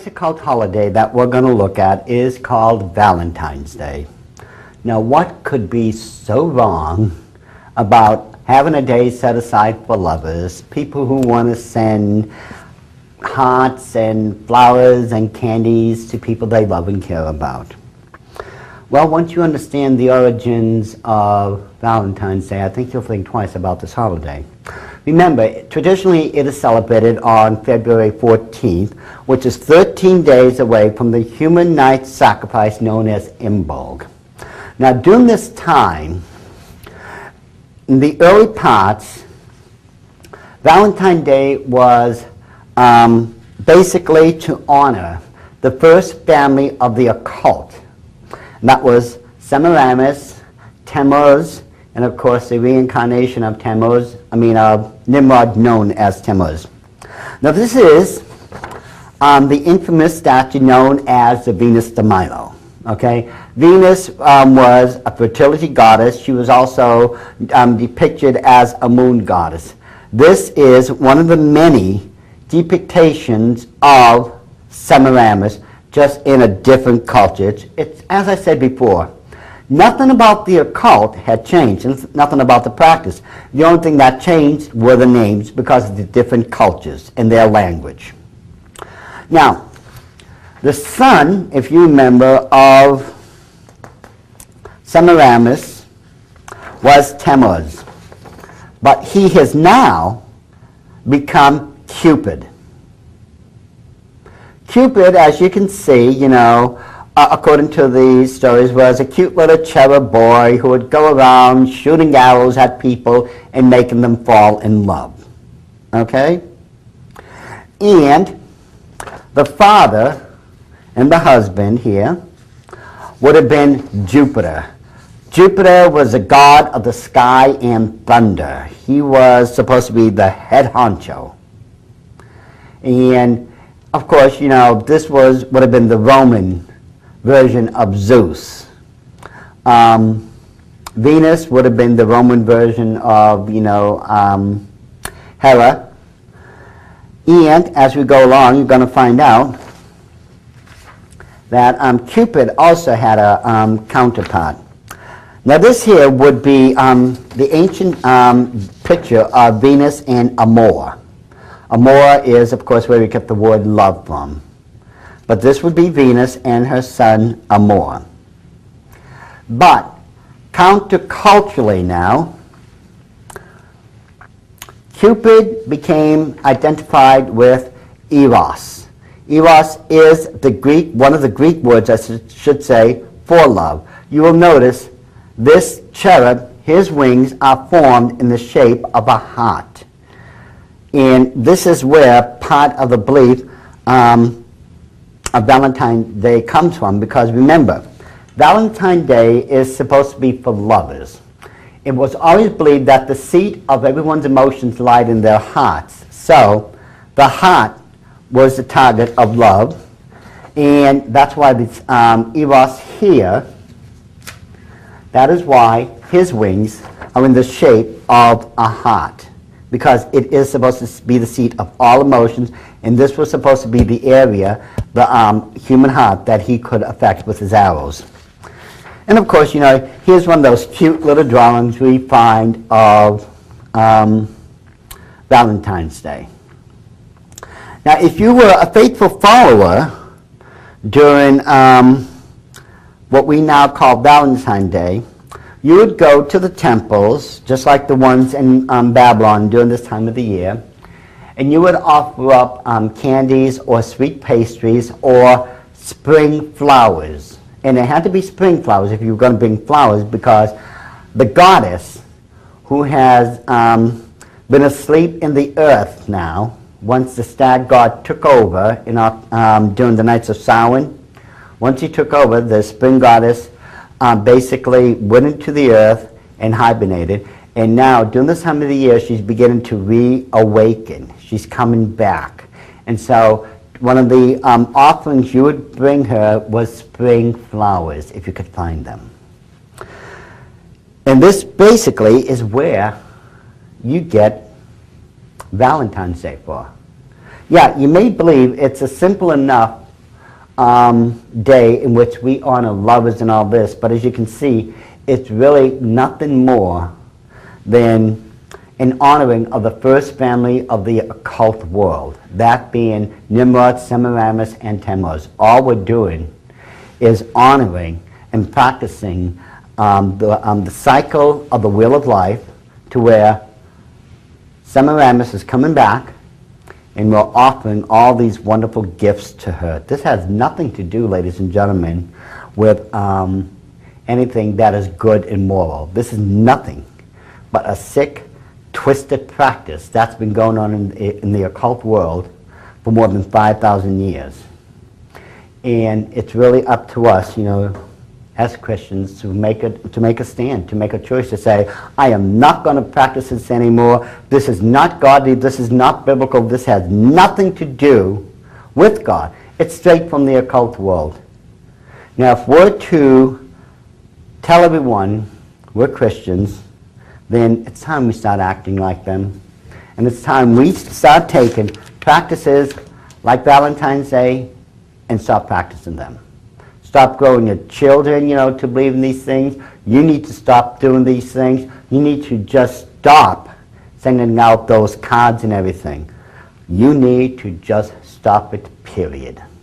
next occult holiday that we're going to look at is called Valentine's Day. Now, what could be so wrong about having a day set aside for lovers, people who want to send hearts and flowers and candies to people they love and care about? Well, once you understand the origins of Valentine's Day, I think you'll think twice about this holiday. Remember, traditionally it is celebrated on February 14th, which is 13 days away from the human night sacrifice known as Imbolg. Now, during this time, in the early parts, Valentine's Day was basically to honor the first family of the occult. And that was Semiramis, Tammuz, and of course the reincarnation of Nimrod, known as Tammuz. Now this is the infamous statue known as the Venus de Milo. Okay, Venus was a fertility goddess. She was also depicted as a moon goddess. This is one of the many depictions of Semiramis, just in a different culture. It's as I said before, nothing about the occult had changed, and nothing about the practice. The only thing that changed were the names because of the different cultures and their language. Now, the son, if you remember, of Semiramis was Tammuz, but he has now become Cupid. Cupid, as you can see, according to the stories, was a cute little cherub boy who would go around shooting arrows at people and making them fall in love. Okay? And the father and the husband here would have been Jupiter. Jupiter was the god of the sky and thunder. He was supposed to be the head honcho. And of course, this would have been the Roman version of Zeus. Venus would have been the Roman version of, Hera. And as we go along, you're going to find out that Cupid also had a counterpart. Now this here would be the ancient picture of Venus and Amor. Amor is, of course, where we get the word love from. But this would be Venus and her son Amor. But counterculturally now, Cupid became identified with Eros. Eros is one of the Greek words, I should say, for love. You will notice this cherub, his wings are formed in the shape of a heart. And this is where part of the belief of Valentine's Day comes from, because remember, Valentine's Day is supposed to be for lovers. It was always believed that the seat of everyone's emotions lied in their hearts. So the heart was the target of love, and that's why this Eros here, that is why his wings are in the shape of a heart, because it is supposed to be the seat of all emotions, and this was supposed to be the area, the human heart, that he could affect with his arrows. And of course, here's one of those cute little drawings we find of Valentine's Day. Now, if you were a faithful follower during what we now call Valentine's Day, you would go to the temples, just like the ones in Babylon during this time of the year, and you would offer up candies or sweet pastries or spring flowers. And it had to be spring flowers if you were going to bring flowers, because the goddess, who has been asleep in the earth now, once the stag god took over during the nights of Samhain, once he took over, the spring goddess basically went into the earth and hibernated. And now, during this time of the year, she's beginning to reawaken. She's coming back. And so one of the offerings you would bring her was spring flowers, if you could find them. And this basically is where you get Valentine's Day for. Yeah, you may believe it's a simple enough day in which we honor lovers and all this, but as you can see, it's really nothing more than an honoring of the first family of the occult world, that being Nimrod, Semiramis, and Tammuz. All we're doing is honoring and practicing the cycle of the wheel of life, to where Semiramis is coming back and we're offering all these wonderful gifts to her. This has nothing to do, ladies and gentlemen, with anything that is good and moral. This is nothing but a sick, twisted practice that's been going on in the occult world for more than 5,000 years. And it's really up to us, you know, as Christians, to make a stand, to make a choice, to say, I am not going to practice this anymore. This is not godly. This is not biblical. This has nothing to do with God. It's straight from the occult world. Now, if we're to tell everyone we're Christians, then it's time we start acting like them. And it's time we start taking practices like Valentine's Day and start practicing them. Stop growing your children, you know, to believe in these things. You need to stop doing these things. You need to just stop sending out those cards and everything. You need to just stop it, period.